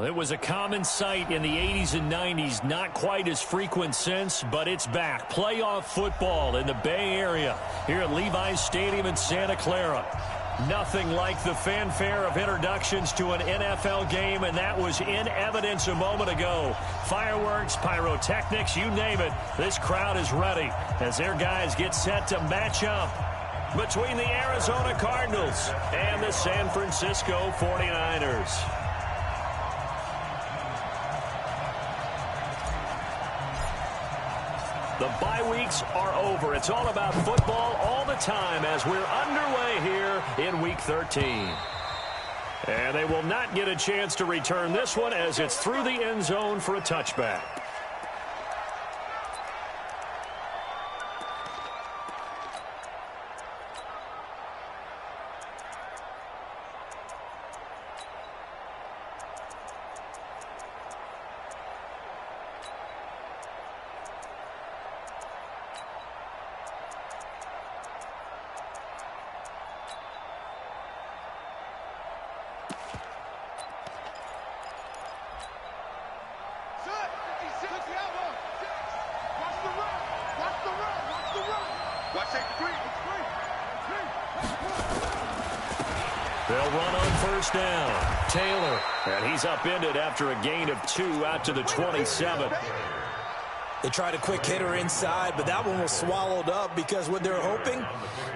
It was a common sight in the 80s and 90s, not quite as frequent since, but it's back. Playoff football in the Bay Area here at Levi's Stadium in Santa Clara. Nothing like the fanfare of introductions to an NFL game, and that was in evidence a moment ago. Fireworks, pyrotechnics, you name it. This crowd is ready as their guys get set to match up between the Arizona Cardinals and the San Francisco 49ers. The bye weeks are over. It's all about football all the time as we're underway here in Week 13. And they will not get a chance to return this one as it's through the end zone for a touchback. They'll run on first down. Taylor, and he's upended after a gain of 2 out to the 27. They tried a quick hitter inside, but that one was swallowed up because what they're hoping,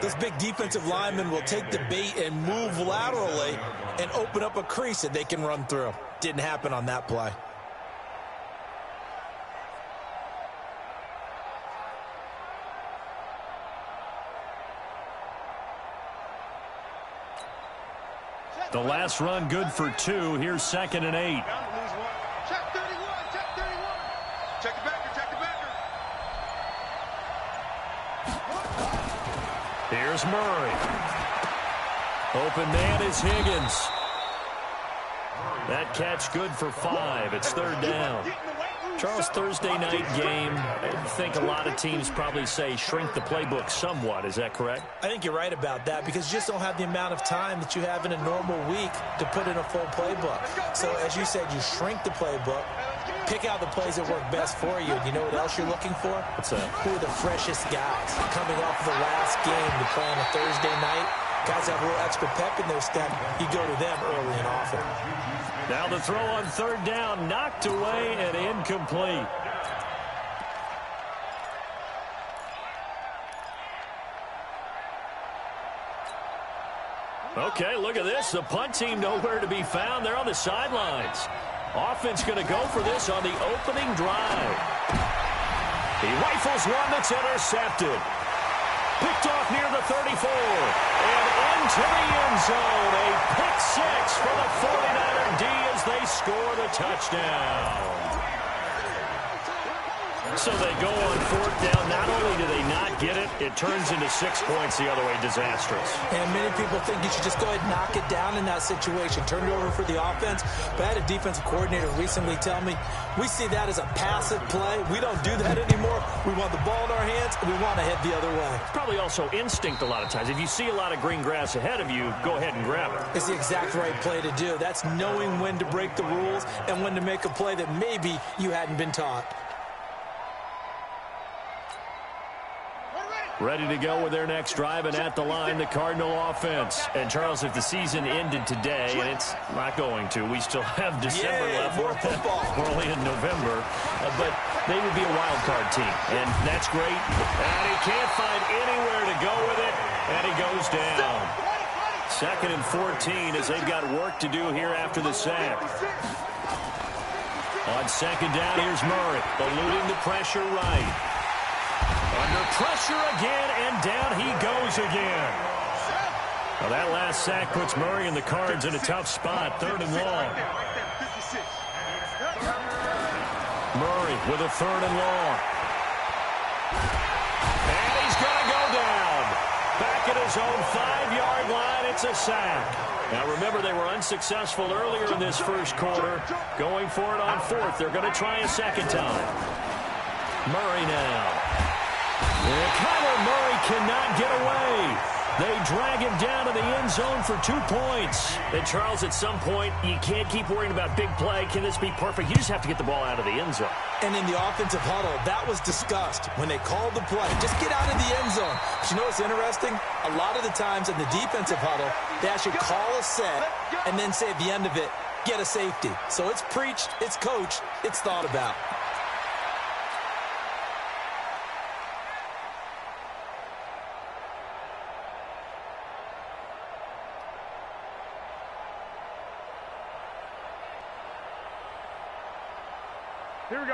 this big defensive lineman will take the bait and move laterally and open up a crease that they can run through. Didn't happen on that play. The last run good for 2. Here's 2nd and 8. Check 31, check 31. Check the backer, check the backer. Here's Murray. Open man is Higgins. That catch good for 5. It's 3rd down. Charles, Thursday night game, I think a lot of teams probably say shrink the playbook somewhat. Is that correct? I think you're right about that because you just don't have the amount of time that you have in a normal week to put in a full playbook. So, as you said, you shrink the playbook, pick out the plays that work best for you. And you know what else you're looking for? What's that? Who are the freshest guys coming off of the last game to play on a Thursday night? Guys have a little extra pep in their step. You go to them early and often. Now the throw on 3rd down, knocked away and incomplete. Okay, look at this. The punt team nowhere to be found. They're on the sidelines. Offense going to go for this on the opening drive. He rifles one that's intercepted. Picked off near the 34. And into the end zone. A pick 6 for the 49er D as they score the touchdown. So they go on 4th down. Not only do they not get it, it turns into 6 points the other way. Disastrous. And many people think you should just go ahead and knock it down in that situation. Turn it over for the offense. But I had a defensive coordinator recently tell me, we see that as a passive play. We don't do that anymore. We want the ball in our hands, and we want to head the other way. Probably also instinct a lot of times. If you see a lot of green grass ahead of you, go ahead and grab it. It's the exact right play to do. That's knowing when to break the rules and when to make a play that maybe you hadn't been taught. Ready to go with their next drive, and at the line, the Cardinal offense. And, Charles, if the season ended today, and it's not going to, we still have December left. More football. We're only in November. But they would be a wild card team, and that's great. And he can't find anywhere to go with it, and he goes down. 2nd and 14 as they've got work to do here after the sack. On 2nd down, here's Murray, eluding the pressure right. Under pressure again, and down he goes again. Well, that last sack puts Murray and the Cards in a tough spot, 3rd and long. Murray with a 3rd and long. And he's going to go down. Back at his own 5-yard line, it's a sack. Now, remember, they were unsuccessful earlier in this first quarter. Going for it on 4th. They're going to try a second time. Murray now. And Kyler Murray cannot get away. They drag him down to the end zone for 2 points. And, Charles, at some point, you can't keep worrying about big play. Can this be perfect? You just have to get the ball out of the end zone. And in the offensive huddle, that was discussed when they called the play. Just get out of the end zone. But you know what's interesting? A lot of the times in the defensive huddle, they actually call a set and then say at the end of it, get a safety. So it's preached, it's coached, it's thought about.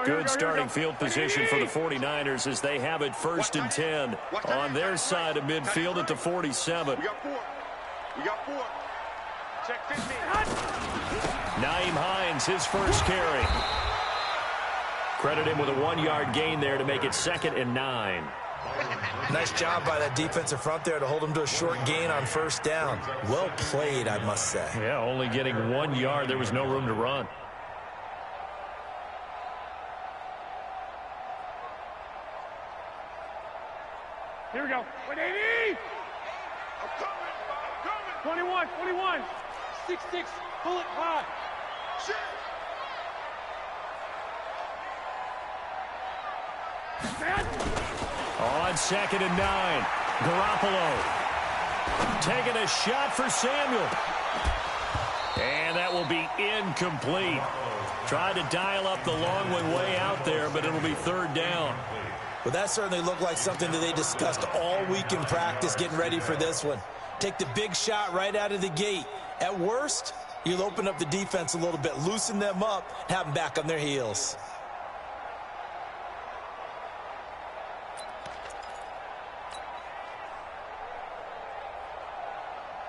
Good starting field position for the 49ers as they have it 1st and 10 on their side of midfield at the 47. We got 4. We got 4. Check 15. Nyheim Hines, his first carry. Credit him with a 1-yard gain there to make it 2nd and 9. Nice job by that defensive front there to hold him to a short gain on 1st down. Well played, I must say. Yeah, only getting 1 yard. There was no room to run. Here we go. 180! I'm coming. 21. 6-6. Pull it high. Shit. On 2nd and 9. Garoppolo taking a shot for Samuel. And that will be incomplete. Tried to dial up the long one way out there, but it'll be 3rd down. But that certainly looked like something that they discussed all week in practice getting ready for this one. Take the big shot right out of the gate. At worst, you'll open up the defense a little bit, loosen them up, have them back on their heels.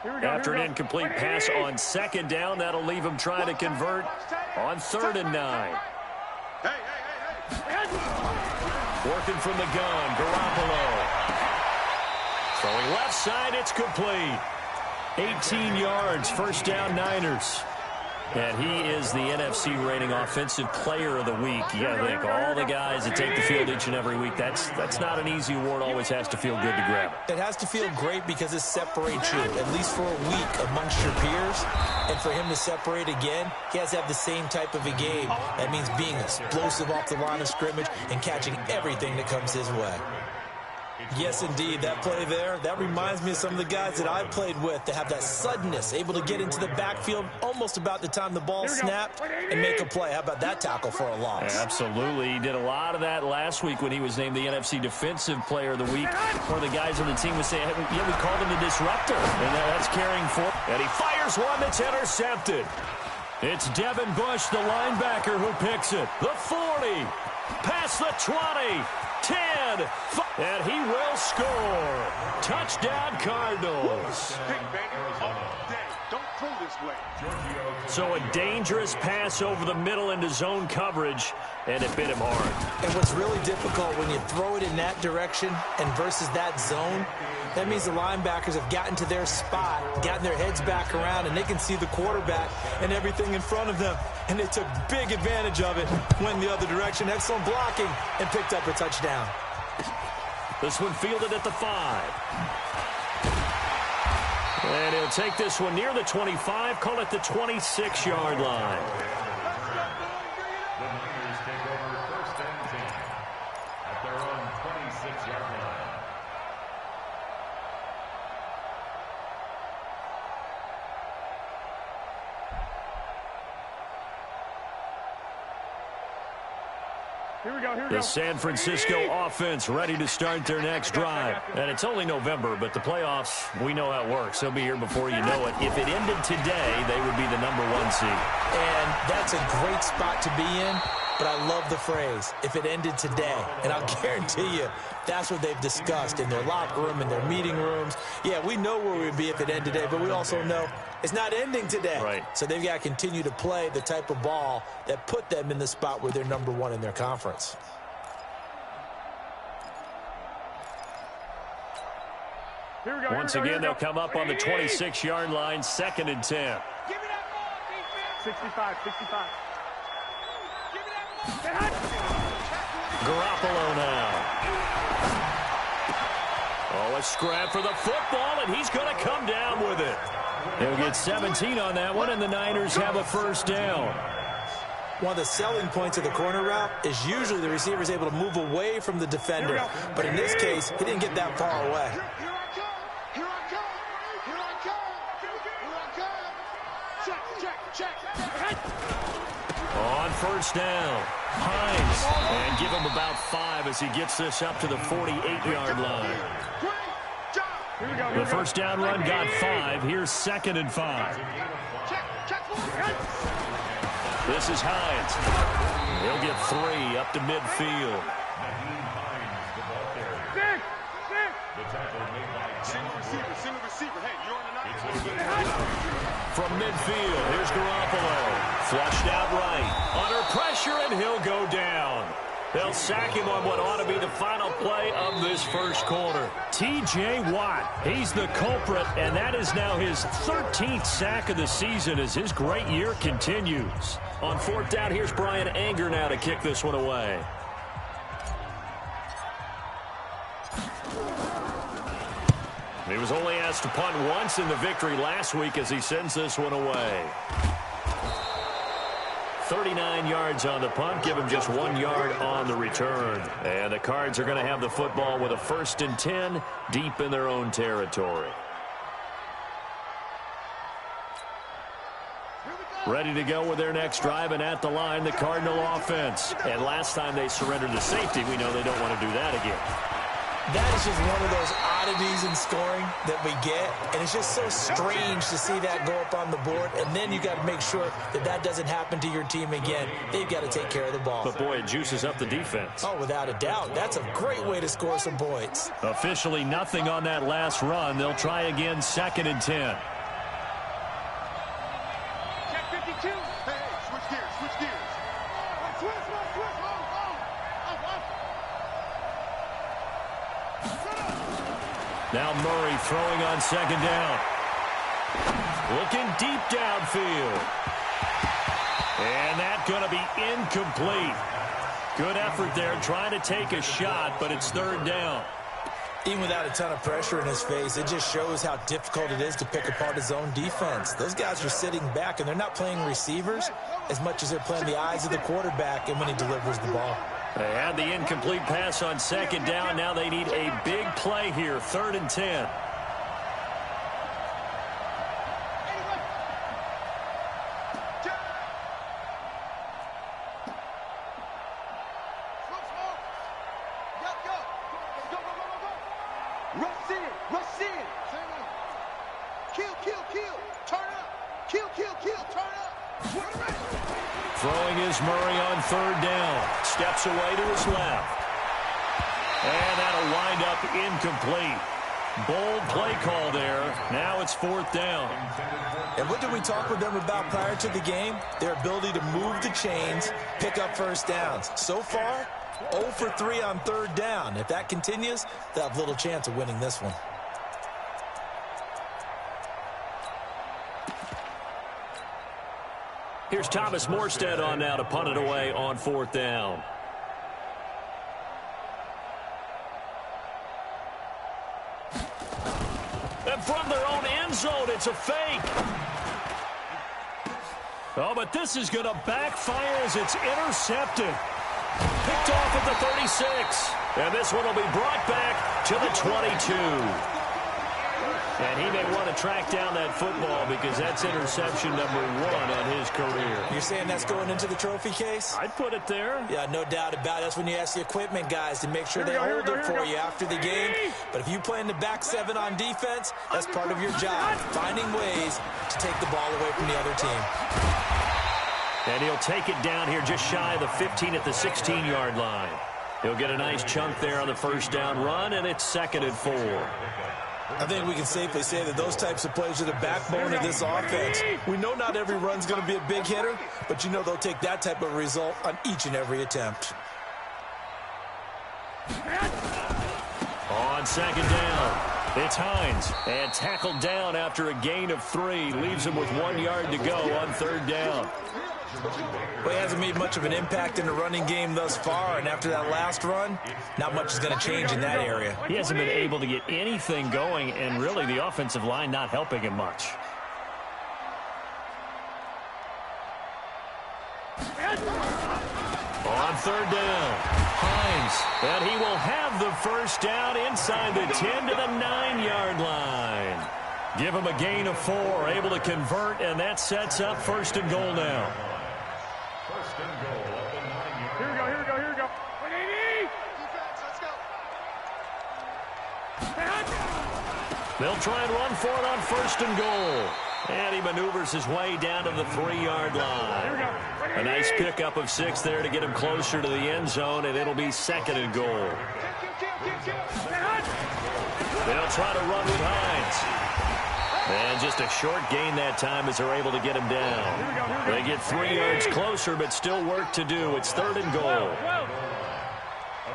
After an incomplete pass on 2nd down, that'll leave him trying to convert on 3rd and 9. Hey. Working from the gun, Garoppolo. Throwing left side, it's complete. 18 yards, 1st down Niners. And he is the NFC reigning offensive player of the week. You got to think, all the guys that take the field each and every week, that's not an easy award. Always has to feel good to grab it. It has to feel great because it separates you, at least for a week, amongst your peers. And for him to separate again, he has to have the same type of a game. That means being explosive off the line of scrimmage and catching everything that comes his way. Yes, indeed. That play there, that reminds me of some of the guys that I've played with that have that suddenness, able to get into the backfield almost about the time the ball snapped and make a play. How about that tackle for a loss? Absolutely. He did a lot of that last week when he was named the NFC Defensive Player of the Week. One of the guys on the team was saying, yeah, we called him the disruptor. And that's carrying forward. And he fires one that's intercepted. It's Devin Bush, the linebacker, who picks it. The 40, past the 20. 10, and he will score. Touchdown, Cardinals. Don't throw this way. So a dangerous pass over the middle into zone coverage, and it bit him hard. And what's really difficult when you throw it in that direction and versus that zone, that means the linebackers have gotten to their spot, gotten their heads back around, and they can see the quarterback and everything in front of them. And they took big advantage of it, went the other direction, excellent blocking, and picked up a touchdown. This one fielded at the 5. And he'll take this one near the 25, call it the 26-yard line. The Niners take over 1st and 10 at their own 26-yard line. The San Francisco offense ready to start their next drive. And it's only November, but the playoffs, we know how it works. They'll be here before you know it. If it ended today, they would be the #1 seed. And that's a great spot to be in, but I love the phrase, if it ended today. And I'll guarantee you, that's what they've discussed in their locker room, in their meeting rooms. Yeah, we know where we'd be if it ended today, but we also know it's not ending today. Right. So they've got to continue to play the type of ball that put them in the spot where they're #1 in their conference. Once again, they'll come up on the 26-yard line, 2nd and 10. Give me that ball, defense. 65. Give me that ball. Garoppolo now. Oh, a scrap for the football, and he's going to come down with it. He'll get 17 on that one, and the Niners have a first down. One of the selling points of the corner route is usually the receiver is able to move away from the defender. But in this case, he didn't get that far away. Here I come. Here I come. Here I come. Here I come. Check. On first down, Hines. And give him about 5 as he gets this up to the 48-yard line. The first down run got 5. Here's 2nd and 5. This is Hines. He'll get 3 up to midfield. Single receiver. Hey, you're on the night. From midfield, here's Garoppolo. Flushed out right. Under pressure, and he'll go down. They'll sack him on what ought to be the final play of this first quarter. T.J. Watt, he's the culprit, and that is now his 13th sack of the season as his great year continues. On 4th down, here's Brian Anger now to kick this one away. He was only asked to punt once in the victory last week as he sends this one away. 39 yards on the punt, give him just 1 yard on the return. And the Cards are going to have the football with a 1st and 10 deep in their own territory. Ready to go with their next drive, and at the line, the Cardinal offense. And last time they surrendered the safety, we know they don't want to do that again. That is just one of those oddities in scoring that we get, and it's just so strange to see that go up on the board, and then you got to make sure that that doesn't happen to your team again. They've got to take care of the ball. But, boy, it juices up the defense. Oh, without a doubt. That's a great way to score some points. Officially nothing on that last run. They'll try again, 2nd and 10. Check 52. Hey, switch gears. Switch. Now Murray throwing on 2nd down. Looking deep downfield. And that's going to be incomplete. Good effort there trying to take a shot, but it's 3rd down. Even without a ton of pressure in his face, it just shows how difficult it is to pick apart his own defense. Those guys are sitting back, and they're not playing receivers as much as they're playing the eyes of the quarterback and when he delivers the ball. They had the incomplete pass on 2nd down. Now they need a big play here, 3rd and 10. Rush in. Kill. Turn up. Kill. Turn up. Throwing is Murray on 3rd down. Steps away to his left. And that'll wind up incomplete. Bold play call there. Now it's 4th down. And what did we talk with them about prior to the game? Their ability to move the chains, pick up first downs. So far, 0 for 3 on 3rd down. If that continues, they'll have little chance of winning this one. Here's Thomas Morstead on now to punt it away on 4th down. And from their own end zone, it's a fake. Oh, but this is going to backfire as it's intercepted. Picked off at the 36. And this one will be brought back to the 22. And he may want to track down that football because that's interception number 1 on his career. You're saying that's going into the trophy case? I'd put it there. Yeah, no doubt about it. That's when you ask the equipment guys to make sure they hold it for you after the game. But if you play in the back 7 on defense, that's part of your job, finding ways to take the ball away from the other team. And he'll take it down here just shy of the 15 at the 16-yard line. He'll get a nice chunk there on the first down run, and it's 2nd and 4. I think we can safely say that those types of plays are the backbone of this offense. We know not every run's going to be a big hitter, but you know they'll take that type of result on each and every attempt. On 2nd down, it's Hines. And tackled down after a gain of 3. Leaves him with 1 yard to go on 3rd down. Well, he hasn't made much of an impact in the running game thus far, and after that last run, not much is going to change in that area. He hasn't been able to get anything going, and really the offensive line not helping him much. On third down, Hines, and he will have the first down inside the 10 to the 9-yard line. Give him a gain of 4, able to convert, and that sets up first and goal now. First and goal at the 9-yard. Here we go, here we go, here we go. 180! Defense, let's go. They'll try and run for it on first and goal. And he maneuvers his way down to the 3-yard line. A nice pickup of 6 there to get him closer to the end zone, and it'll be second and goal. They'll try to run with Hines. And just a short gain that time as they're able to get him down. They get 3 yards closer, but still work to do. It's third and goal. A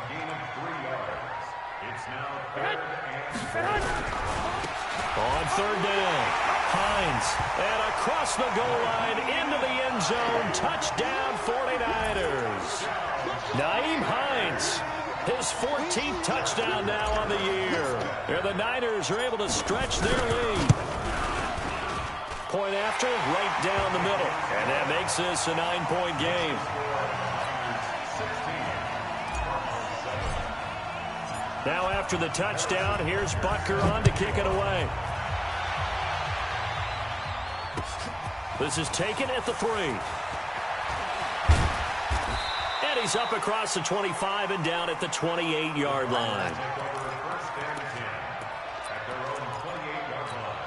gain of 3 yards. It's now third and... On third down, Hines, and across the goal line into the end zone. Touchdown, 49ers. Nyheim Hines, his 14th touchdown now on the year. And the Niners are able to stretch their lead. Point after, right down the middle. And that makes this a 9-point game. Now after the touchdown, here's Butker on to kick it away. This is taken at the 3. And he's up across the 25 and down at the 28-yard line. First and 10 at their own 28-yard line.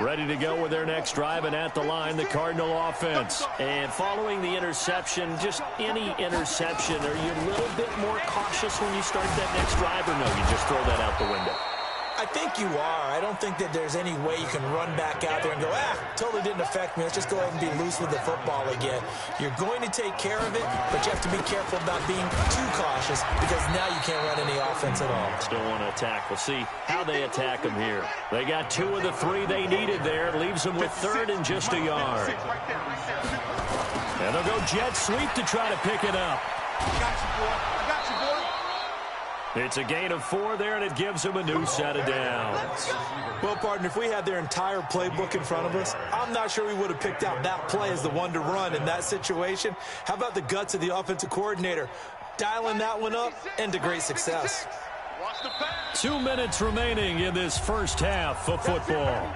Ready to go with their next drive, and at the line, the Cardinal offense. And following the interception, just any interception, are you a little bit more cautious when you start that next drive, or no, you just throw that out the window? I think you are. I don't think that there's any way you can run back out there and go, totally didn't affect me. Let's just go ahead and be loose with the football again. You're going to take care of it, but you have to be careful about being too cautious because now you can't run any offense at all. Still want to attack. We'll see how they attack them here. They got 2 of the 3 they needed there. Leaves them with third and just a yard. And they'll go jet sweep to try to pick it up. I got you, boy. I got you, boy. It's a gain of 4 there, and it gives them a new set of downs. Well, partner, if we had their entire playbook in front of us, I'm not sure we would have picked out that play as the one to run in that situation. How about the guts of the offensive coordinator? Dialing that one up and to great success. 2 minutes remaining in this first half of football.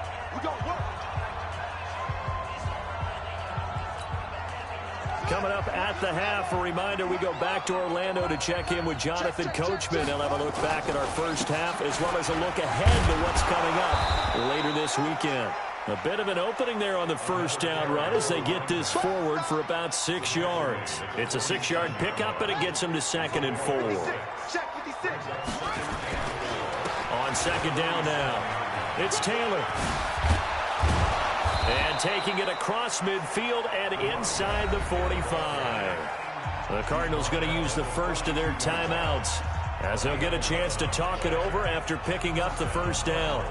Coming up at the half, a reminder, we go back to Orlando to check in with Jonathan Coachman. He'll have a look back at our first half as well as a look ahead to what's coming up later this weekend. A bit of an opening there on the first down run as they get this forward for about 6 yards. It's a 6-yard pickup, and it gets them to second and 4. On second down now, it's Taylor. And taking it across midfield and inside the 45. The Cardinals going to use the first of their timeouts as they'll get a chance to talk it over after picking up the first down.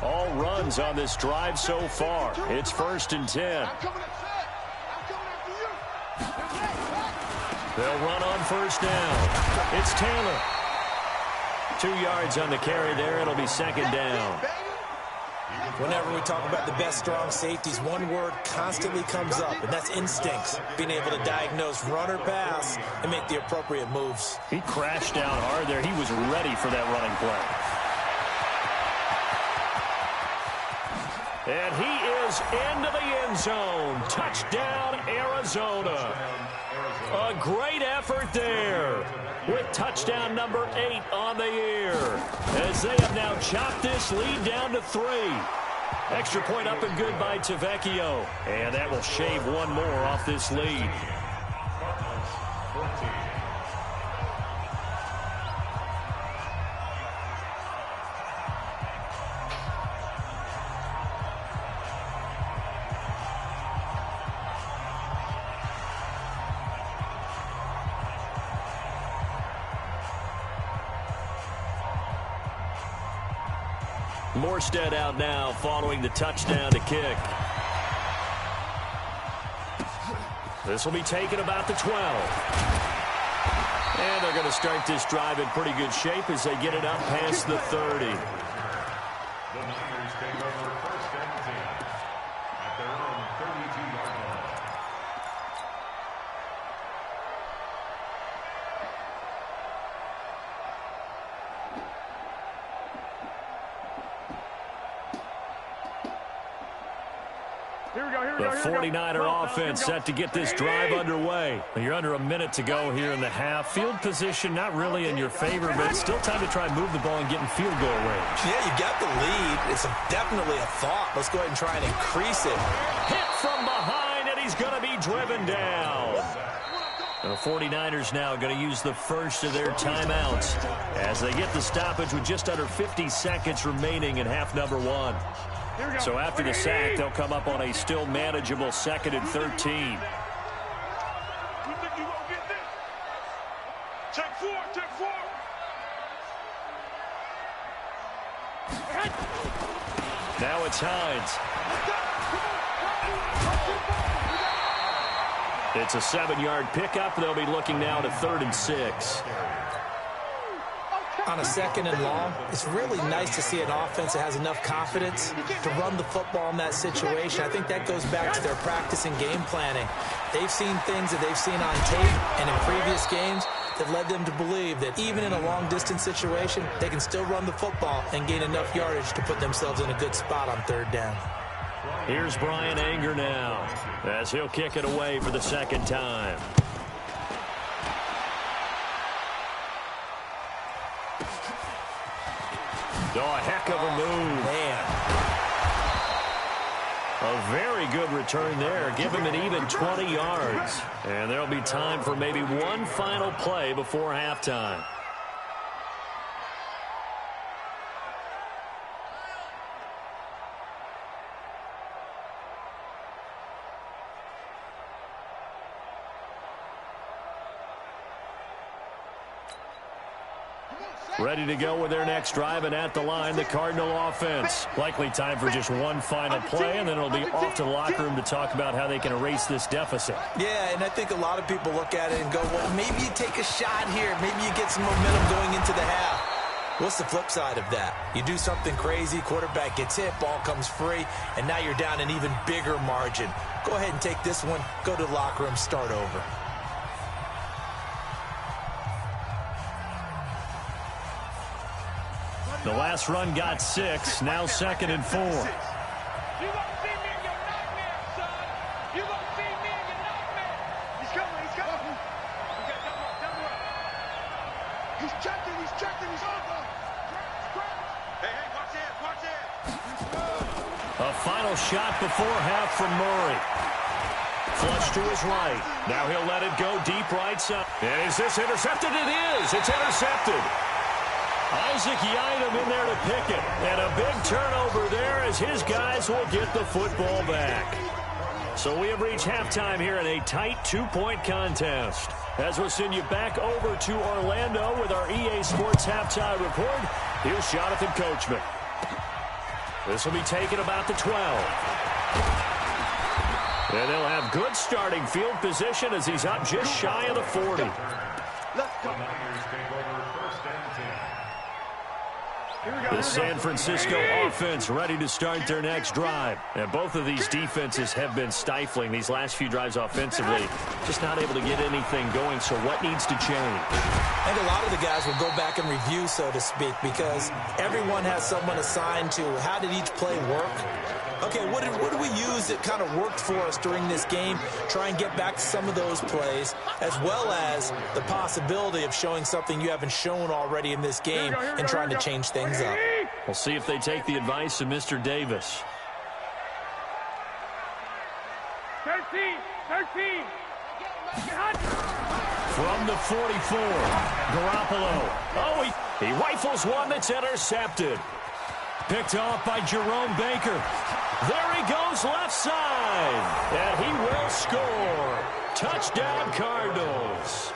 All runs on this drive so far. It's first and 10. They'll run on first down. It's Taylor. 2 yards on the carry there. It'll be second down. Whenever we talk about the best strong safeties, one word constantly comes up, and that's instincts. Being able to diagnose run or pass and make the appropriate moves. He crashed down hard there. He was ready for that running play. And he is into the end zone. Touchdown, Arizona. A great effort there with touchdown number 8 on the year as they have now chopped this lead down to 3. Extra point up and good by Tavecchio. And that will shave one more off this lead. Morstead out now following the touchdown to kick. This will be taken about the 12. And they're going to start this drive in pretty good shape as they get it up past the 30. The Niners take over first and 10 at their own 32-yard line. The 49er offense set to get this drive underway. You're under a minute to go here in the half. Field position not really in your favor, but it's still time to try and move the ball and get in field goal range. Yeah, you got the lead. It's definitely a thought. Let's go ahead and try and increase it. Hit from behind, and he's going to be driven down. The 49ers now going to use the first of their timeouts as they get the stoppage with just under 50 seconds remaining in half number 1. So after the sack, they'll come up on a still manageable 2nd and 13. You think you gonna get this? Check 4, check 4. Now it's Hines. It's a 7-yard pickup. They'll be looking now to 3rd and 6. On a 2nd and long, it's really nice to see an offense that has enough confidence to run the football in that situation. I think that goes back to their practice and game planning. They've seen things that they've seen on tape and in previous games that led them to believe that even in a long-distance situation, they can still run the football and gain enough yardage to put themselves in a good spot on 3rd down. Here's Brian Anger now as he'll kick it away for the 2nd time. Oh, a heck of a move. Man. A very good return there. Give him an even 20 yards. And there'll be time for maybe one final play before halftime. Ready to go with their next drive, and at the line, the Cardinal offense. Likely time for just one final play, and then it'll be off to the locker room to talk about how they can erase this deficit. Yeah, and I think a lot of people look at it and go, well, maybe you take a shot here. Maybe you get some momentum going into the half. What's the flip side of that? You do something crazy, quarterback gets hit, ball comes free, and now you're down an even bigger margin. Go ahead and take this one, go to the locker room, start over. The last run got 6, now 2nd and 4. You gonna see me in your nightmare, son. You gonna see me in your nightmare. He's coming, he's coming. We got double up. He's checking, he's over. Hey, watch it. A final shot before half from Murray. Flush to his right. Now he'll let it go deep right side. And is this intercepted? It is. It's intercepted. Isaac Yiadom in there to pick it. And a big turnover there as his guys will get the football back. So we have reached halftime here in a tight 2-point contest. As we'll send you back over to Orlando with our EA Sports halftime report, here's Jonathan Coachman. This will be taken about the 12. And they'll have good starting field position as he's up just shy of the 40. The Niners take over first and 10. The San Francisco offense ready to start their next drive. And both of these defenses have been stifling these last few drives offensively. Just not able to get anything going, so what needs to change? And a lot of the guys will go back and review, so to speak, because everyone has someone assigned to how did each play work. Okay, what did we use that kind of worked for us during this game? Try and get back to some of those plays, as well as the possibility of showing something you haven't shown already in this game and trying to change things up. We'll see if they take the advice of Mr. Davis. 13. From the 44, Garoppolo. Oh, he rifles one that's intercepted. Picked off by Jerome Baker. There he goes left side. And he will score. Touchdown, Cardinals.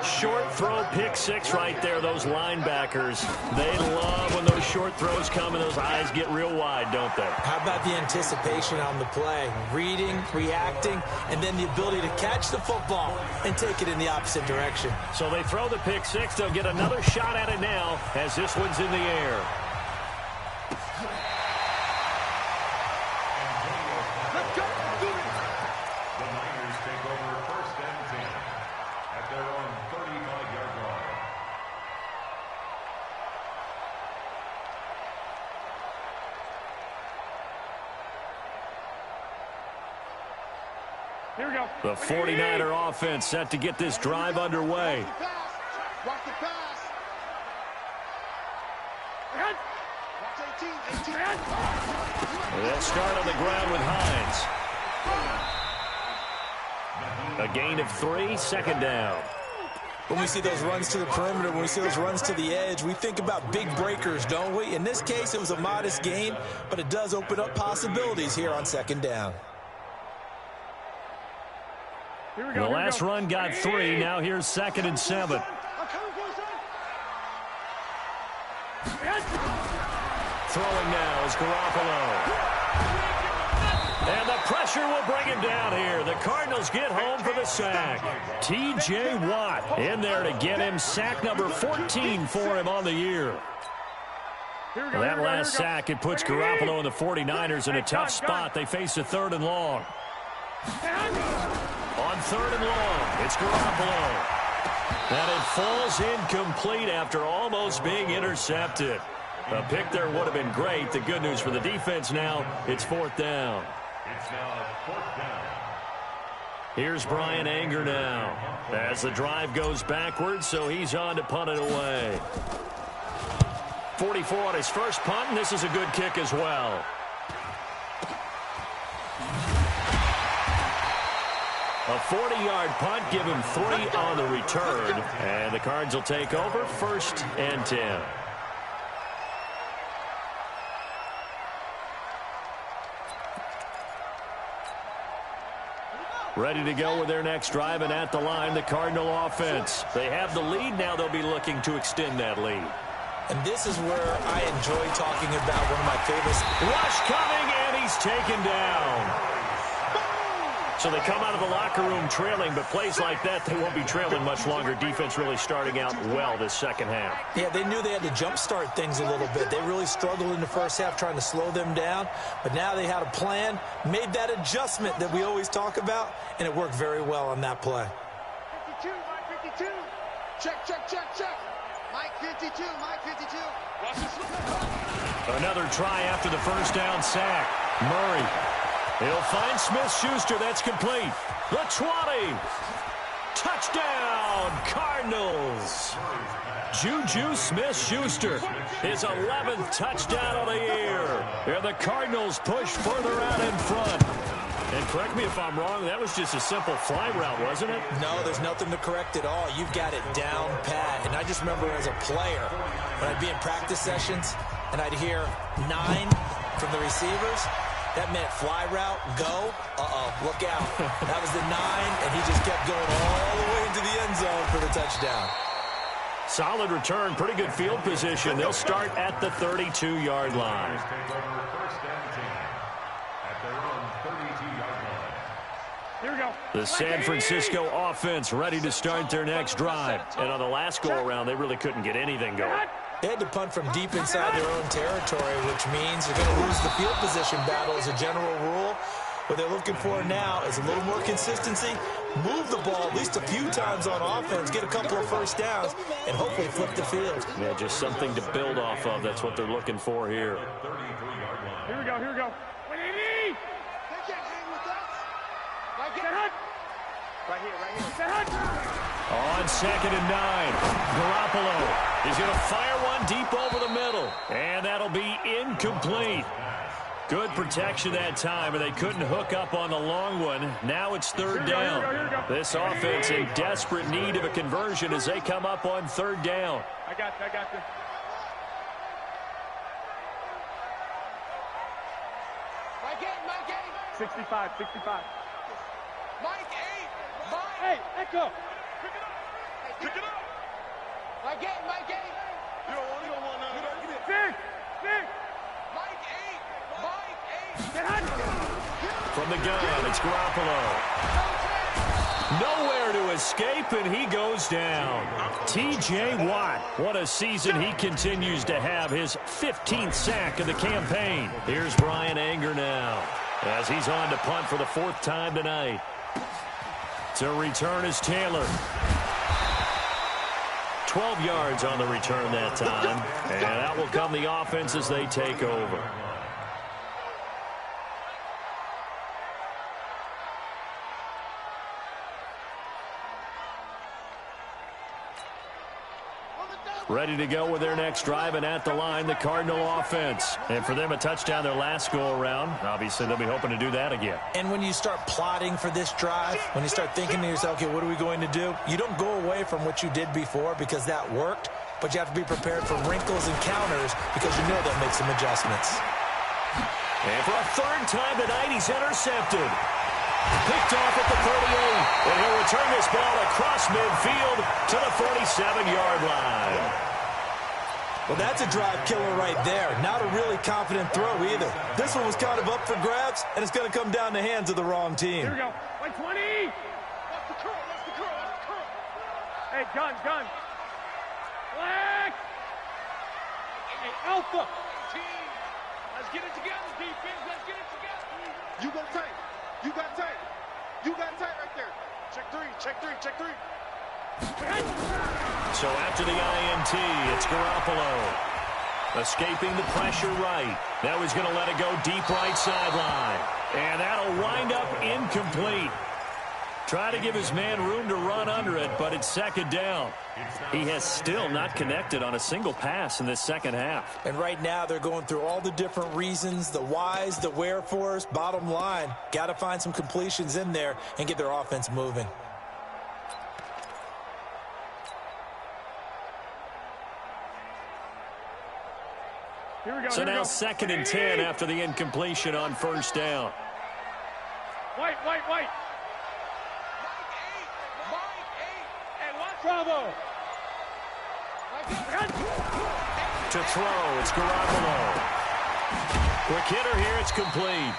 Short throw, pick six right there, those linebackers. They love when those short throws come and those eyes get real wide, don't they? How about the anticipation on the play? Reading, reacting, and then the ability to catch the football and take it in the opposite direction. So they throw the pick six. They'll get another shot at it now as this one's in the air. Let's go. Do it. The Niners take over 1st and 10 at their own 35-yard line. Here we go. The 49er offense set to get this drive underway. Watch the pass. Ahead. Watch 18. They'll start on the ground with Hines. A gain of 3, second down. When we see those runs to the perimeter, when we see those runs to the edge, we think about big breakers, don't we? In this case, it was a modest gain, but it does open up possibilities here on 2nd down. Here we go. The here we last go. run got 3. Now here's 2nd and 7. I'm coming for you, son. Ahead. Throwing now is Garoppolo. And the pressure will bring him down here. The Cardinals get home for the sack. T.J. Watt in there to get him. Sack number 14 for him on the year. Here we go. That last sack, it puts Garoppolo and the 49ers in a tough spot. They face a 3rd and long. On 3rd and long, it's Garoppolo. And it falls incomplete after almost being intercepted. A pick there would have been great. The good news for the defense now, it's 4th down. It's now 4th down. Here's Brian Anger now as the drive goes backwards, so he's on to punt it away. 44 on his first punt, and this is a good kick as well. A 40-yard punt, give him 3 on the return, and the Cards will take over 1st and 10. Ready to go with their next drive, and at the line, the Cardinal offense. They have the lead. Now they'll be looking to extend that lead. And this is where I enjoy talking about one of my favorites. Rush coming, and he's taken down. So they come out of the locker room trailing, but plays like that, they won't be trailing much longer. Defense really starting out well this second half. Yeah, they knew they had to jumpstart things a little bit. They really struggled in the first half trying to slow them down, but now they had a plan, made that adjustment that we always talk about, and it worked very well on that play. 52, Mike 52. Check, check, check, check. Mike 52, Mike 52. Watch this. Another try after the first down sack. Murray. He'll find Smith-Schuster. That's complete. The 20. Touchdown, Cardinals. Juju Smith-Schuster, his 11th touchdown of the year. And the Cardinals push further out in front. And correct me if I'm wrong, that was just a simple fly route, wasn't it? No, there's nothing to correct at all. You've got it down pat. And I just remember as a player, when I'd be in practice sessions, and I'd hear 9 from the receivers, that meant fly route, go, look out. That was the 9, and he just kept going all the way into the end zone for the touchdown. Solid return, pretty good field position. They'll start at the 32-yard line. Take over 1st and 10 at their own 32-yard line. Here we go. The San Francisco offense ready to start their next drive. And on the last go-around, they really couldn't get anything going. They had to punt from deep inside their own territory, which means they're going to lose the field position battle as a general rule. What they're looking for now is a little more consistency, move the ball at least a few times on offense, get a couple of first downs, and hopefully flip the field. Yeah, just something to build off of. That's what they're looking for here. 33-yard line. Here we go. Here we go. 180. They can't hang with us. Right Get here. hut. Right here, right here. Get hut. On 2nd and 9, Garoppolo is going to fire one deep over the middle. And that'll be incomplete. Good protection that time, and they couldn't hook up on the long one. Now it's 3rd down. This offense in desperate need of a conversion as they come up on 3rd down. I got you. I got you. Mike 8, Mike 8. 65. 65. Mike 8. Mike. Hey, echo. Pick it up. Mike 8, Mike 8. You don't want none. Six. Mike 8, Mike 8. Get out. From the gun, it's Garoppolo. Nowhere to escape, and he goes down. T.J. Watt, what a season he continues to have, his 15th sack of the campaign. Here's Bryan Anger now, as he's on to punt for the 4th time tonight. To return is Taylor. 12 yards on the return that time, and out will come the offense as they take over. Ready to go with their next drive, and at the line, the Cardinal offense. And for them, a touchdown their last go-around. Obviously, they'll be hoping to do that again. And when you start plotting for this drive, when you start thinking to yourself, okay, what are we going to do? You don't go away from what you did before because that worked, but you have to be prepared for wrinkles and counters because you know they'll make some adjustments. And for a 3rd time tonight, he's intercepted. Picked off at the 38, and he'll return this ball across midfield to the 47-yard line. Well, that's a drive killer right there. Not a really confident throw either. This one was kind of up for grabs, and it's going to come down the hands of the wrong team. Here we go. 120. That's the curl. Hey, gun. Black. Hey, Alpha. Team. Let's get it together, defense. Let's get it together. You go tight. You got tight. You got tight right there. Check three. So after the INT, it's Garoppolo. Escaping the pressure right. Now he's going to let it go deep right sideline. And that'll wind up incomplete. Try to give his man room to run under it, but it's 2nd down. He has still not connected on a single pass in this second half. And right now they're going through all the different reasons, the whys, the wherefores. Bottom line, got to find some completions in there and get their offense moving. Here we go. So now 2nd and 10 after the incompletion on 1st down. White. Bravo. To throw, it's Garoppolo. Quick hitter here, it's complete.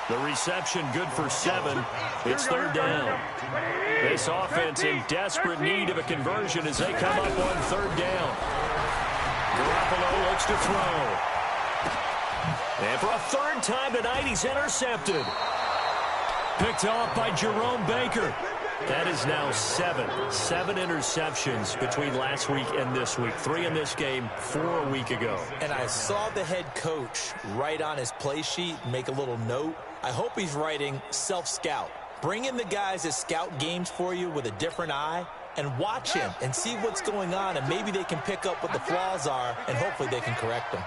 The reception good for 7. It's 3rd down. This offense in desperate need of a conversion as they come up on 3rd down. Garoppolo looks to throw. And for a 3rd time tonight, he's intercepted. Picked off by Jerome Baker. That is now 7 interceptions between last week and this week. 3 in this game, 4 a week ago. And I saw the head coach write on his play sheet, make a little note. I hope he's writing self-scout. Bring in the guys that scout games for you with a different eye and watch him and see what's going on, and maybe they can pick up what the flaws are, and hopefully they can correct them.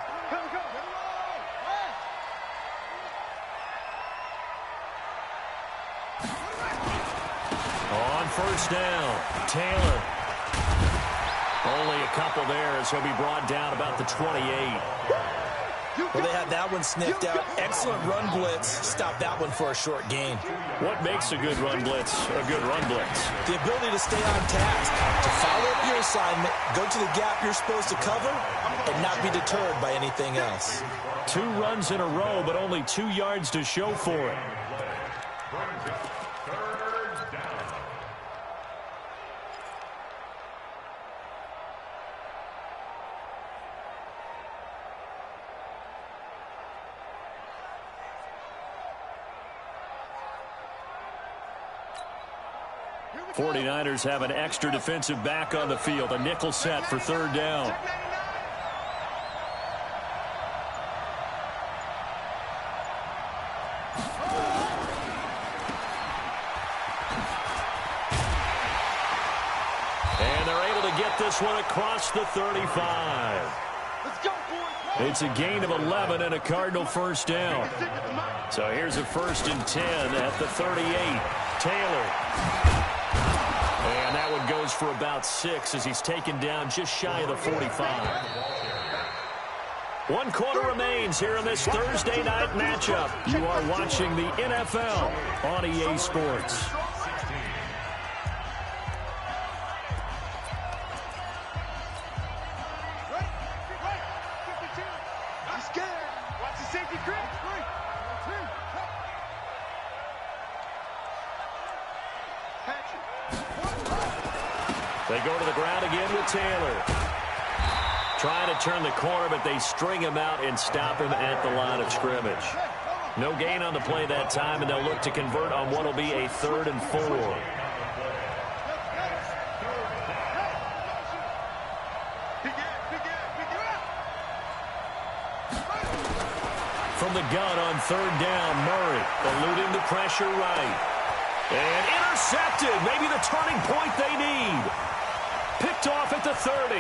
On 1st down, Taylor. Only a couple there as he'll be brought down about the 28. Well, they had that one sniffed out. Excellent run blitz. Stop that one for a short gain. What makes a good run blitz a good run blitz? The ability to stay on task, to follow up your assignment, go to the gap you're supposed to cover, and not be deterred by anything else. 2 runs in a row, but only 2 yards to show for it. Here 49ers have an extra defensive back on the field, a nickel set for 3rd down. And they're able to get this one across the 35. Let's go, boys. It's a gain of 11 and a Cardinal 1st down. So here's a 1st and 10 at the 38. Taylor. And that one goes for about 6 as he's taken down just shy of the 45. 1 quarter remains here in this Thursday night matchup. You are watching the NFL on EA Sports. go to the ground again with Taylor. Trying to turn the corner, but they string him out and stop him at the line of scrimmage. No gain on the play that time, and they'll look to convert on what will be a 3rd and 4. From the gun on 3rd down, Murray eluding the pressure right. And intercepted, maybe the turning point they need. Picked off at the 30.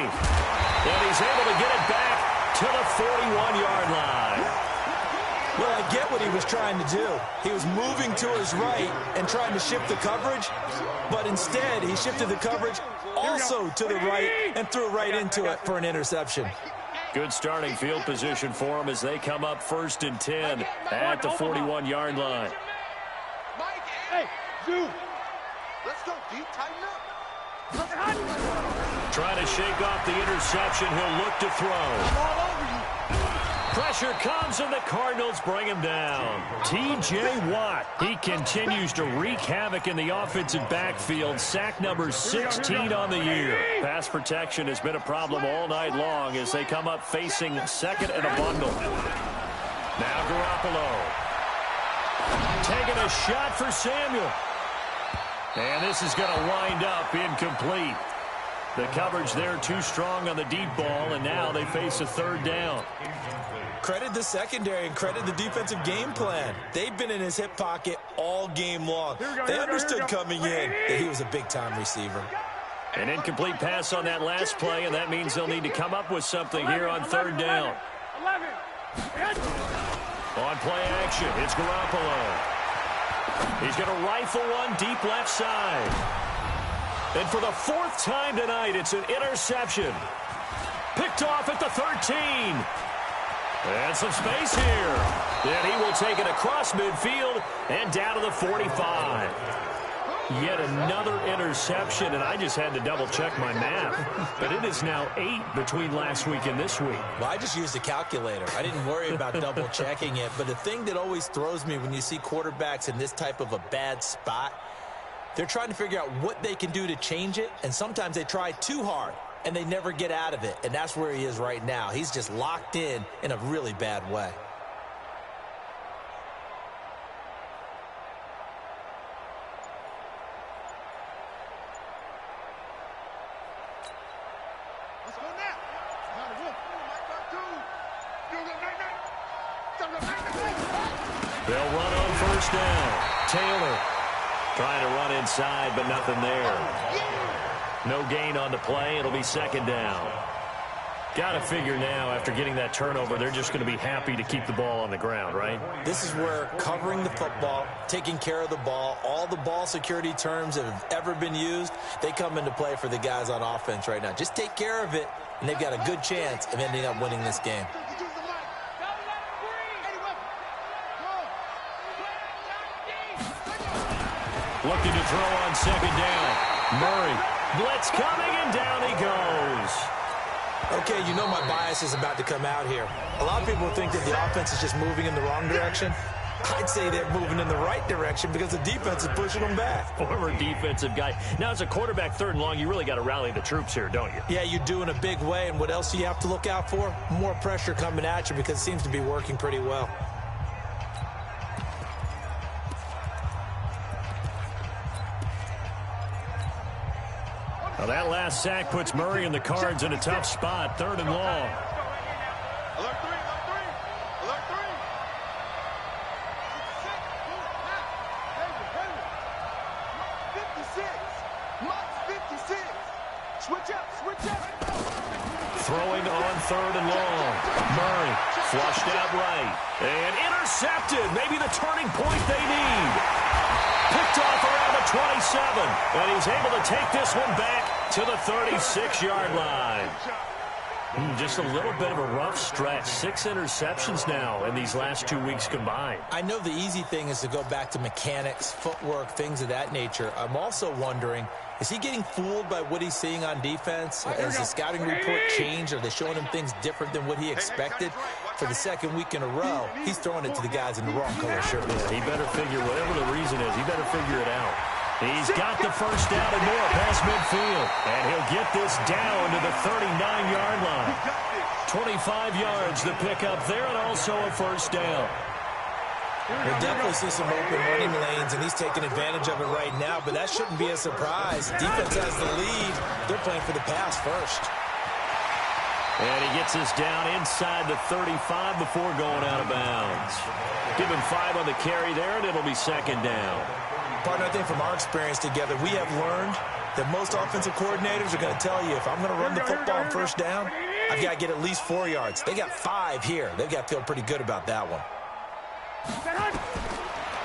And he's able to get it back to the 41-yard line. Well, I get what he was trying to do. He was moving to his right and trying to shift the coverage, but instead he shifted the coverage also to the right and threw right into it for an interception. Good starting field position for them as they come up 1st and 10 at the 41-yard line. Hey, Zoo. Let's go deep, tighten up. Trying to shake off the interception. He'll look to throw. Pressure comes, and the Cardinals bring him down. T.J. Watt, he continues to wreak havoc in the offensive backfield. Sack number 16 on the year. Pass protection has been a problem all night long as they come up facing 2nd and a bundle. Now Garoppolo. Taking a shot for Samuel. And this is going to wind up incomplete. The coverage there too strong on the deep ball, and now they face a 3rd down. Credit the secondary and credit the defensive game plan. They've been in his hip pocket all game long. They understood coming in that he was a big-time receiver. An incomplete pass on that last play, and that means they'll need to come up with something here on 3rd down. On play action, it's Garoppolo. He's going to rifle one deep left side. And for the 4th time tonight, it's an interception. Picked off at the 13. And some space here. And he will take it across midfield and down to the 45. Yet another interception, and I just had to double-check my math. But it is now 8 between last week and this week. Well, I just used a calculator. I didn't worry about double-checking it. But the thing that always throws me when you see quarterbacks in this type of a bad spot, they're trying to figure out what they can do to change it, and sometimes they try too hard, and they never get out of it, and that's where he is right now. He's just locked in a really bad way. Let's go now. They'll run on 1st down. Taylor trying to run inside, but nothing there. No gain on the play. It'll be 2nd down. Got to figure now, after getting that turnover, they're just going to be happy to keep the ball on the ground, right? This is where covering the football, taking care of the ball, all the ball security terms that have ever been used, they come into play for the guys on offense right now. Just take care of it, and they've got a good chance of ending up winning this game. Looking to throw on 2nd down. Murray. Blitz coming, and down he goes. Okay, you know my bias is about to come out here. A lot of people think that the offense is just moving in the wrong direction. I'd say they're moving in the right direction because the defense is pushing them back. Former defensive guy. Now, as a quarterback 3rd and long, you really got to rally the troops here, don't you? Yeah, you do in a big way. And what else do you have to look out for? More pressure coming at you because it seems to be working pretty well. Well, that last sack puts Murray and the Cards in a tough spot. 3rd and long. Alert 3, alert 3, alert 3. 56, Mott's 56. Switch up. Throwing on 3rd and long. Murray flushed out right. And intercepted. Maybe the turning point they need. Picked off around the 27. And he's able to take this one back to the 36-yard line. Just a little bit of a rough stretch. 6 interceptions now in these last 2 weeks combined. I know the easy thing is to go back to mechanics, footwork, things of that nature. I'm also wondering, is he getting fooled by what he's seeing on defense? Has the scouting report changed? Are they showing him things different than what he expected? For the 2nd week in a row, he's throwing it to the guys in the wrong color shirt. Yeah, he better figure, whatever the reason is, he better figure it out. He's got the first down and more past midfield. And he'll get this down to the 39-yard line. 25 yards the pickup there, and also a first down. We'll definitely see some open running lanes, and he's taking advantage of it right now, but that shouldn't be a surprise. Defense has the lead. They're playing for the pass first. And he gets us down inside the 35 before going out of bounds. Give him 5 on the carry there, and it'll be second down. Partner, I think from our experience together, we have learned that most offensive coordinators are going to tell you, if I'm going to run the football on first down, I've got to get at least 4 yards. They got 5 here. They've got to feel pretty good about that one.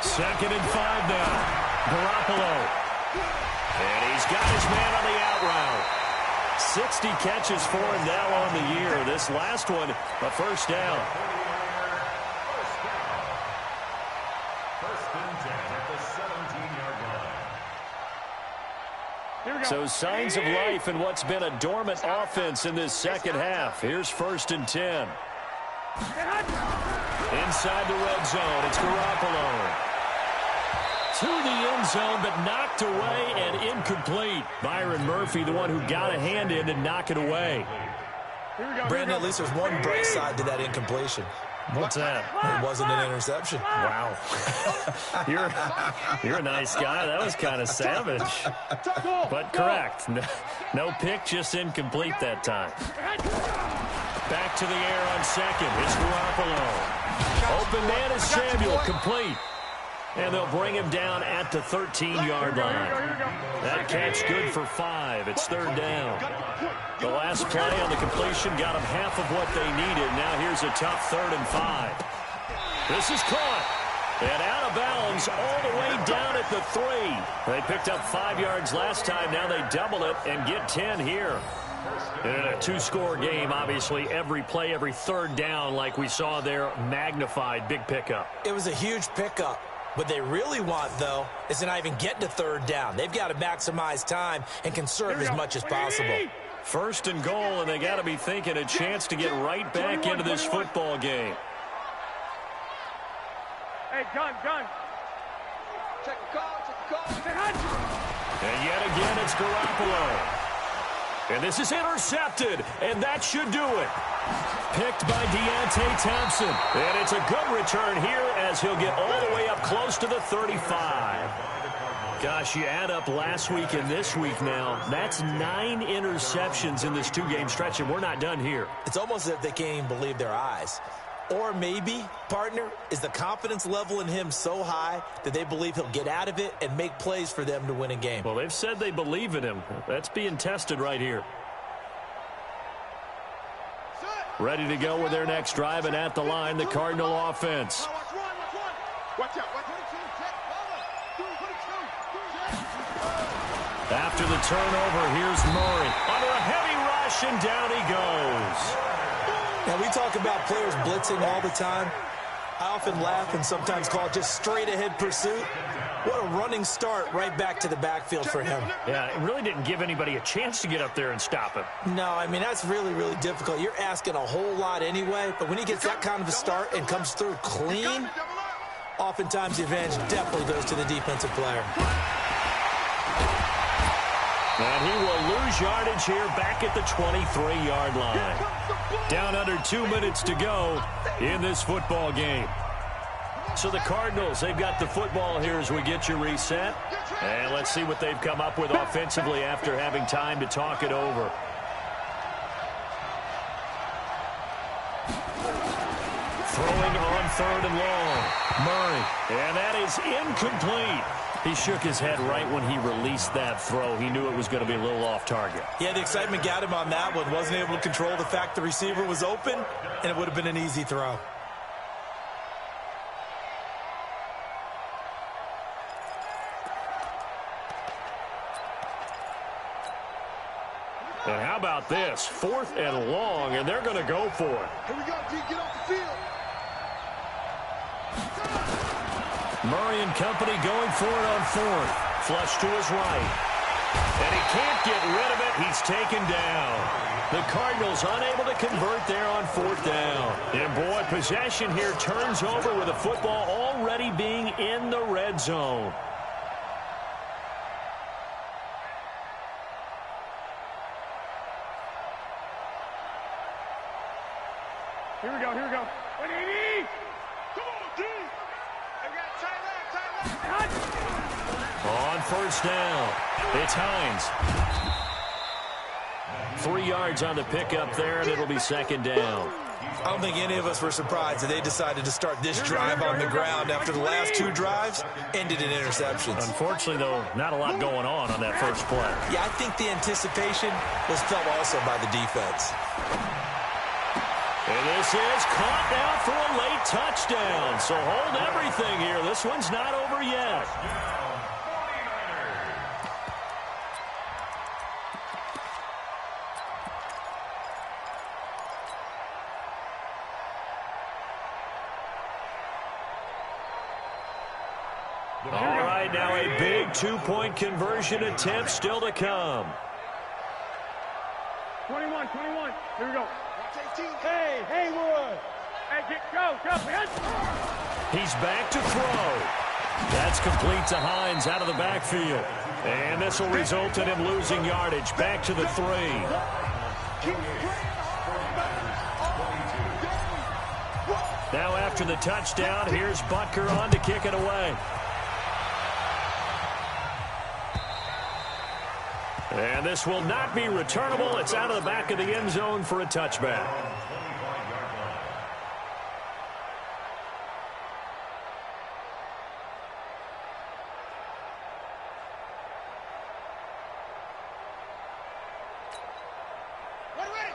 Second and 5 now. Garoppolo. And he's got his man on the out route. 60 catches for him now on the year. This last one, a first down. First and 10 at the 17-yard line. So signs of life in what's been a dormant offense in this second half. Here's first and 10. Inside the red zone, it's Garoppolo. To the end zone, but knocked away and incomplete. Byron Murphy, the one who got a hand in and knock it away. Brandon, at least there's one bright side to that incompletion. What's that? It wasn't an interception. Wow. You're a nice guy. That was kind of savage. But correct. No pick, just incomplete that time. Back to the air on second. It's Garoppolo. Open man is Samuel, complete. And they'll bring him down at the 13-yard line. That catch good for 5. It's third down. The last play on the completion got them half of what they needed. Now here's a tough 3rd and 5. This is caught. And out of bounds all the way down at the 3. They picked up 5 yards last time. Now they double it and get 10 here. In a 2-score game, obviously, every play, every third down, like we saw there, magnified. Big pickup. It was a huge pickup. What they really want, though, is to not even get to third down. They've got to maximize time and conserve as much as possible. First and goal, and they got to be thinking a chance to get right back into this football game. Hey, gun. Check the call. And yet again, it's Garoppolo. And this is intercepted, and that should do it. Picked by Deontay Thompson. And it's a good return here as he'll get all the way up close to the 35. Gosh, you add up last week and this week now, that's 9 interceptions in this 2-game stretch, and we're not done here. It's almost as if they can't even believe their eyes. Or maybe, partner, is the confidence level in him so high that they believe he'll get out of it and make plays for them to win a game. Well, they've said they believe in him. That's being tested right here. Ready to go with their next drive, and at the line, the Cardinal offense. Watch out. After the turnover, here's Murray. Under a heavy rush, and down he goes. Now, we talk about players blitzing all the time. I often laugh and sometimes call it just straight-ahead pursuit. What a running start right back to the backfield for him. Yeah, it really didn't give anybody a chance to get up there and stop him. No, I mean, that's really, really difficult. You're asking a whole lot anyway, but when he gets that kind of a start and comes through clean, oftentimes the advantage definitely goes to the defensive player. And he will lose yardage here back at the 23-yard line. Down under 2 minutes to go in this football game. So the Cardinals, they've got the football here as we get you reset. And let's see what they've come up with offensively after having time to talk it over. Throwing on 3rd and long. Murray. And that is incomplete. He shook his head right when he released that throw. He knew it was going to be a little off target. Yeah, the excitement got him on that one. Wasn't able to control the fact the receiver was open, and it would have been an easy throw. And how about this? 4th and long, and they're going to go for it. Here we go, D. Get off the field. Murray and company going for it on 4th. Flush to his right. And he can't get rid of it. He's taken down. The Cardinals unable to convert there on 4th down. And boy, possession here turns over with the football already being in the red zone. Here we go, here we go. 180! Come on, D! They got tight left. On first down, it's Hines. 3 yards on the pickup there, and it'll be second down. I don't think any of us were surprised that they decided to start this drive on the ground after the last 2 drives ended in interceptions. Unfortunately, though, not a lot going on that first play. Yeah, I think the anticipation was felt also by the defense. And this is caught now for a late touchdown. So hold everything here. This one's not over yet. All right, now a big 2-point conversion attempt still to come. 21. Here we go. Hey, Haywood. Hey, go. He's back to throw. That's complete to Hines out of the backfield. And this will result in him losing yardage. Back to the 3. Now after the touchdown, here's Butker on to kick it away. And this will not be returnable. It's out of the back of the end zone for a touchback.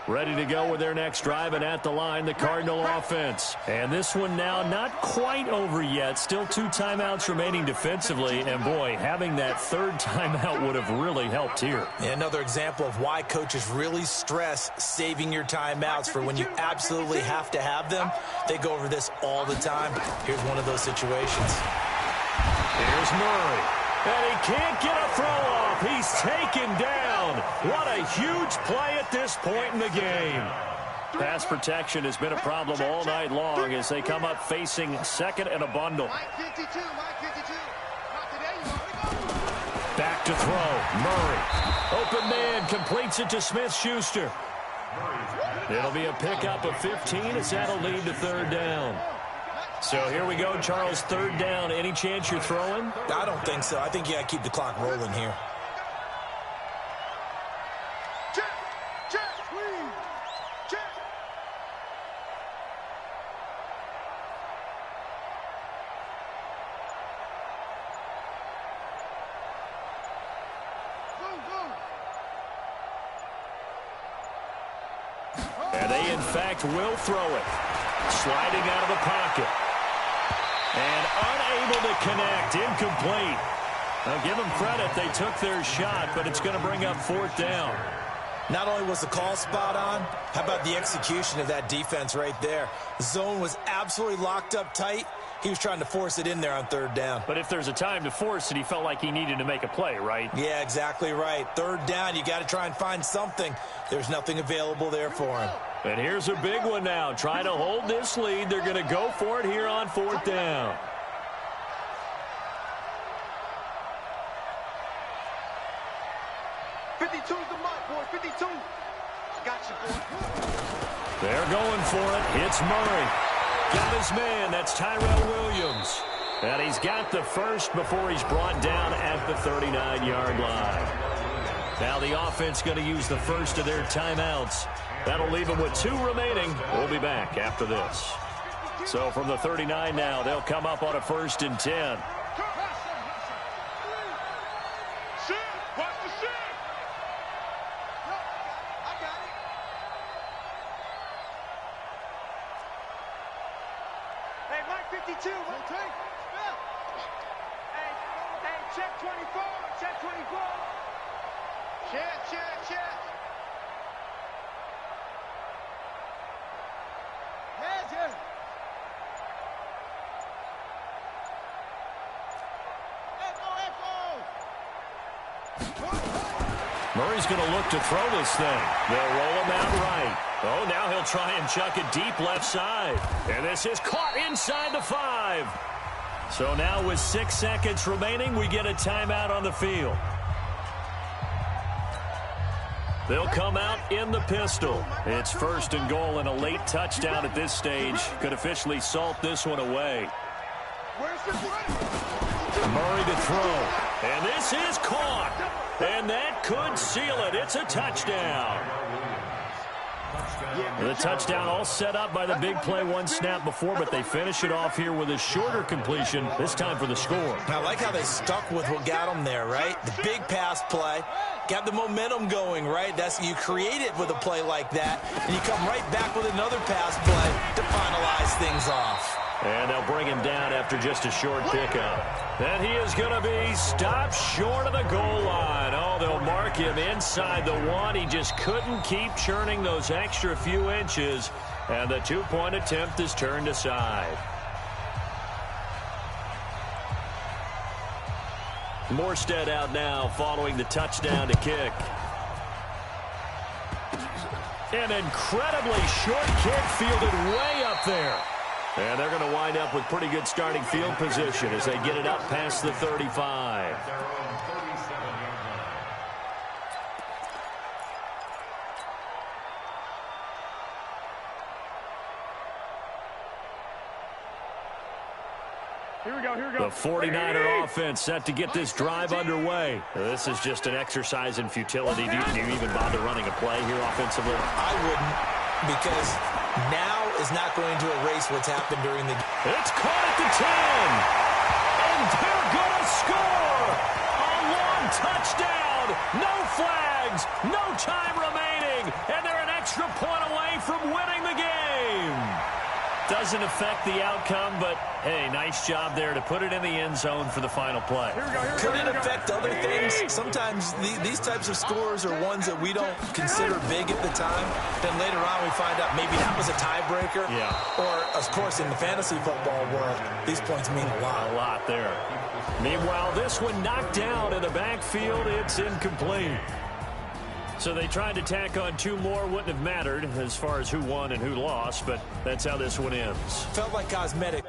Ready to go with their next drive, and at the line, the Cardinal offense. And this one now not quite over yet. Still 2 timeouts remaining defensively. And, boy, having that 3rd timeout would have really helped here. Another example of why coaches really stress saving your timeouts for when you absolutely have to have them. They go over this all the time. Here's one of those situations. Here's Murray. And he can't get a throw off. He's taken down. What a huge play at this point in the game. Pass protection has been a problem all night long as they come up facing second and a bundle. Back to throw. Murray. Open man completes it to Smith-Schuster. It'll be a pickup of 15 as that'll lead to 3rd down. So here we go, Charles, 3rd down. Any chance you're throwing? I don't think so. I think you got to keep the clock rolling here. And they, in fact, will throw it. Sliding out of the pocket. And unable to connect. Incomplete. Now, give them credit. They took their shot, but it's going to bring up 4th down. Not only was the call spot on, how about the execution of that defense right there? The zone was absolutely locked up tight. He was trying to force it in there on 3rd down. But if there's a time to force it, he felt like he needed to make a play, right? Yeah, exactly right. 3rd down, you got to try and find something. There's nothing available there for him. And here's a big one now. Trying to hold this lead. They're going to go for it here on 4th down. They're going for it. It's Murray. Got his man. That's Tyrell Williams. And he's got the first before he's brought down at the 39-yard line. Now the offense going to use the first of their timeouts. That'll leave them with 2 remaining. We'll be back after this. So from the 39 now, they'll come up on a 1st and 10. Hey, Mike 52, rotate. Hey, check 24, check 24. Check. Heads. Murray's going to look to throw this thing. They'll roll him out right. Oh, now he'll try and chuck it deep left side. And this is caught inside the 5. So now with 6 seconds remaining, we get a timeout on the field. They'll come out in the pistol. It's 1st and goal, and a late touchdown at this stage could officially salt this one away. Murray to throw. And this is caught. And that could seal it. It's a touchdown. The touchdown all set up by the big play one snap before, but they finish it off here with a shorter completion, this time for the score. I like how they stuck with what got them there, right? The big pass play, got the momentum going, right? You create it with a play like that, and you come right back with another pass play to finalize things off. And they'll bring him down after just a short pickup. And he is going to be stopped short of the goal line. Oh, they'll mark him inside the 1. He just couldn't keep churning those extra few inches. And the 2-point attempt is turned aside. Morstead out now following the touchdown to kick. An incredibly short kick fielded way up there. And they're going to wind up with pretty good starting field position as they get it up past the 35. Here we go, here we go. The 49er offense set to get this drive underway. This is just an exercise in futility. Do you even bother running a play here offensively? I wouldn't, because now is not going to erase what's happened during the game. It's caught at the 10. And they're going to score. A long touchdown. No flags. No time remaining. And they're an extra point away from winning the game. Doesn't affect the outcome, but, hey, nice job there to put it in the end zone for the final play. Could it affect other things? Sometimes these types of scores are ones that we don't consider big at the time. Then later on we find out maybe that was a tiebreaker. Yeah. Or, of course, in the fantasy football world, these points mean a lot. A lot there. Meanwhile, this one knocked down in the backfield. It's incomplete. So they tried to tack on 2 more. Wouldn't have mattered as far as who won and who lost, but that's how this one ends. Felt like cosmetic.